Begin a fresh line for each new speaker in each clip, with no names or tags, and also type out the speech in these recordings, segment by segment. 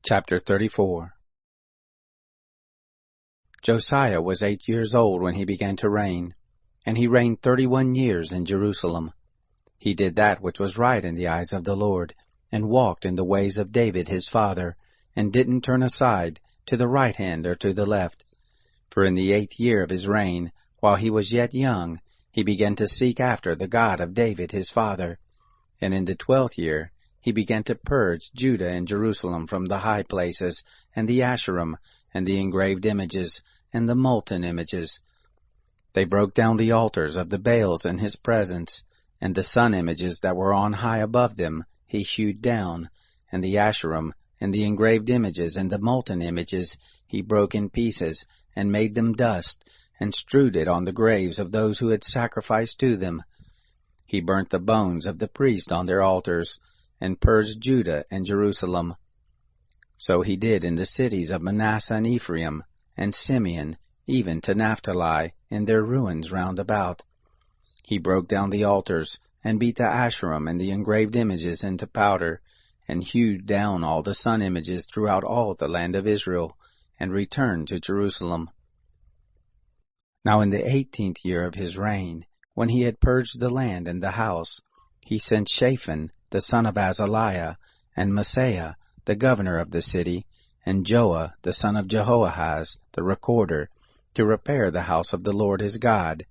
Chapter 34. Josiah was 8 years old when he began to reign, and he reigned 31 years in Jerusalem. He did that which was right in the eyes of the Lord, and walked in the ways of David his father, and didn't turn aside to the right hand or to the left. For in the 8th year of his reign, while he was yet young, he began to seek after the God of David his father. And in the 12th year he began to purge Judah and Jerusalem from the high places, and the Asherim, and the engraved images, and the molten images. They broke down the altars of the Baals in his presence, and the sun images that were on high above them he hewed down, and the Asherim, and the engraved images, and the molten images he broke in pieces, and made them dust, and strewed it on the graves of those who had sacrificed to them. He burnt the bones of the priests on their altars, and purged Judah and Jerusalem. So he did in the cities of Manasseh and Ephraim, and Simeon, even to Naphtali, in their ruins round about. He broke down the altars, and beat the Asherim and the engraved images into powder, and hewed down all the sun images throughout all the land of Israel, and returned to Jerusalem. Now in the 18th year of his reign, when he had purged the land and the house, he sent Shaphan, the son of Azaliah, and Maaseiah, the governor of the city, and Joah, the son of Jehoahaz, the recorder, to repair the house of the Lord his God.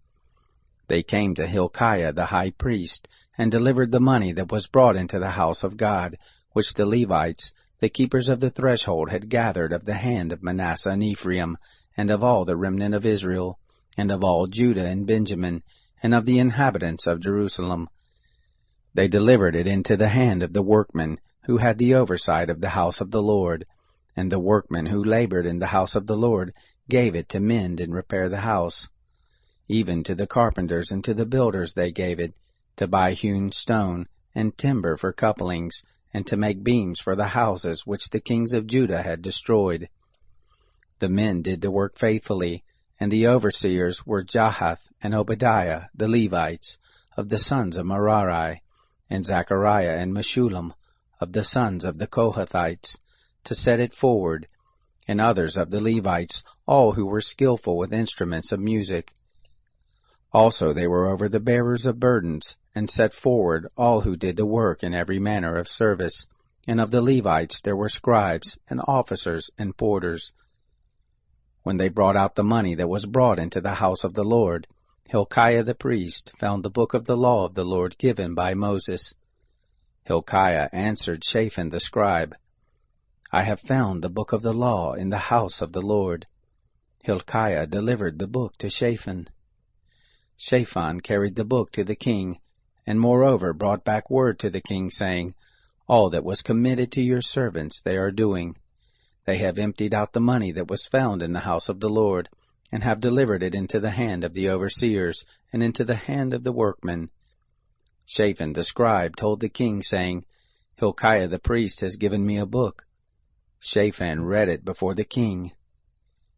They came to Hilkiah the high priest, and delivered the money that was brought into the house of God, which the Levites, the keepers of the threshold, had gathered of the hand of Manasseh and Ephraim, and of all the remnant of Israel, and of all Judah and Benjamin, and of the inhabitants of Jerusalem. They delivered it into the hand of the workmen who had the oversight of the house of the Lord, and the workmen who labored in the house of the Lord gave it to mend and repair the house. Even to the carpenters and to the builders they gave it, to buy hewn stone, and timber for couplings, and to make beams for the houses which the kings of Judah had destroyed. The men did the work faithfully, and the overseers were Jahath and Obadiah the Levites, of the sons of Merari, and Zechariah and Meshullam, of the sons of the Kohathites, to set it forward, and others of the Levites, all who were skillful with instruments of music. Also they were over the bearers of burdens, and set forward all who did the work in every manner of service. And of the Levites there were scribes, and officers, and porters. When they brought out the money that was brought into the house of the Lord, Hilkiah the priest found the book of the law of the Lord given by Moses. Hilkiah answered Shaphan the scribe, I have found the book of the law in the house of the Lord. Hilkiah delivered the book to Shaphan. Shaphan carried the book to the king, and moreover brought back word to the king, saying, All that was committed to your servants they are doing. They have emptied out the money that was found in the house of the Lord, and have delivered it into the hand of the overseers, and into the hand of the workmen. Shaphan the scribe told the king, saying, Hilkiah the priest has given me a book. Shaphan read it before the king.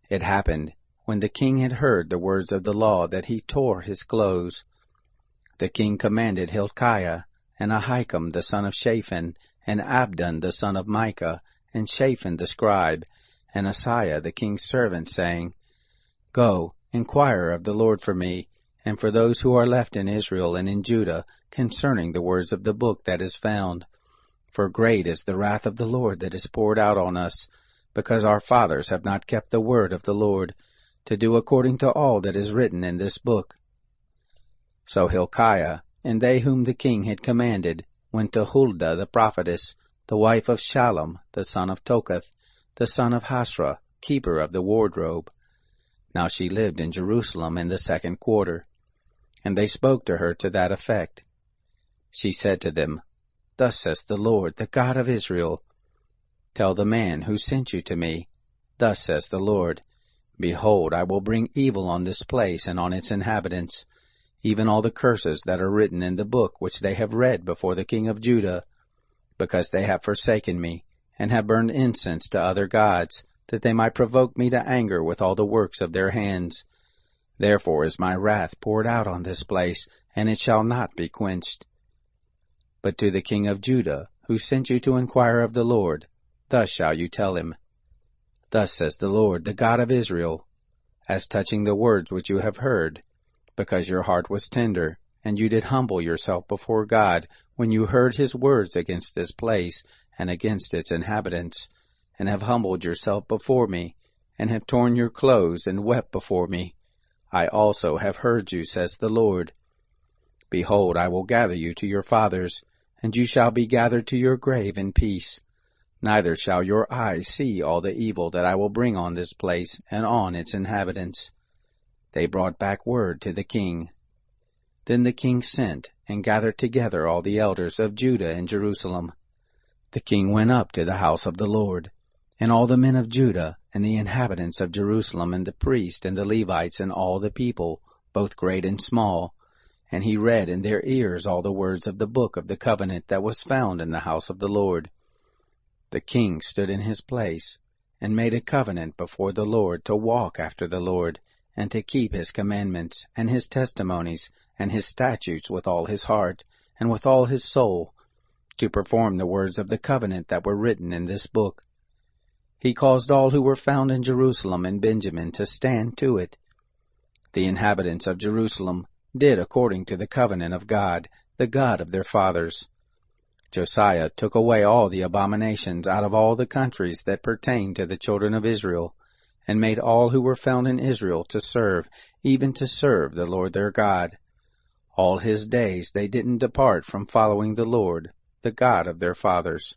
It happened, when the king had heard the words of the law, that he tore his clothes. The king commanded Hilkiah, and Ahikam the son of Shaphan, and Abdon the son of Micah, and Shaphan the scribe, and Asaiah the king's servant, saying, Go, inquire of the Lord for me, and for those who are left in Israel and in Judah, concerning the words of the book that is found. For great is the wrath of the Lord that is poured out on us, because our fathers have not kept the word of the Lord, to do according to all that is written in this book. So Hilkiah, and they whom the king had commanded, went to Huldah the prophetess, the wife of Shallum, the son of Tokath, the son of Hasrah, keeper of the wardrobe. Now she lived in Jerusalem in the 2nd quarter. And they spoke to her to that effect. She said to them, Thus says the Lord, the God of Israel, Tell the man who sent you to me, Thus says the Lord, Behold, I will bring evil on this place and on its inhabitants, even all the curses that are written in the book which they have read before the king of Judah, because they have forsaken me, and have burned incense to other gods, that they might provoke me to anger with all the works of their hands. Therefore is my wrath poured out on this place, and it shall not be quenched. But to the king of Judah, who sent you to inquire of the Lord, Thus shall you tell him, Thus says the Lord, the God of Israel, as touching the words which you have heard, because your heart was tender, and you did humble yourself before God, when you heard his words against this place and against its inhabitants, and have humbled yourself before me, and have torn your clothes and wept before me. I also have heard you, says the Lord. Behold, I will gather you to your fathers, and you shall be gathered to your grave in peace. Neither shall your eyes see all the evil that I will bring on this place and on its inhabitants. They brought back word to the king. Then the king sent and gathered together all the elders of Judah and Jerusalem. The king went up to the house of the Lord, and all the men of Judah, and the inhabitants of Jerusalem, and the priests, and the Levites, and all the people, both great and small. And he read in their ears all the words of the book of the covenant that was found in the house of the Lord. The king stood in his place, and made a covenant before the Lord to walk after the Lord, and to keep his commandments, and his testimonies, and his statutes with all his heart, and with all his soul, to perform the words of the covenant that were written in this book. He caused all who were found in Jerusalem and Benjamin to stand to it. The inhabitants of Jerusalem did according to the covenant of God, the God of their fathers. Josiah took away all the abominations out of all the countries that pertained to the children of Israel, and made all who were found in Israel to serve, even to serve the Lord their God. All his days they didn't depart from following the Lord, the God of their fathers.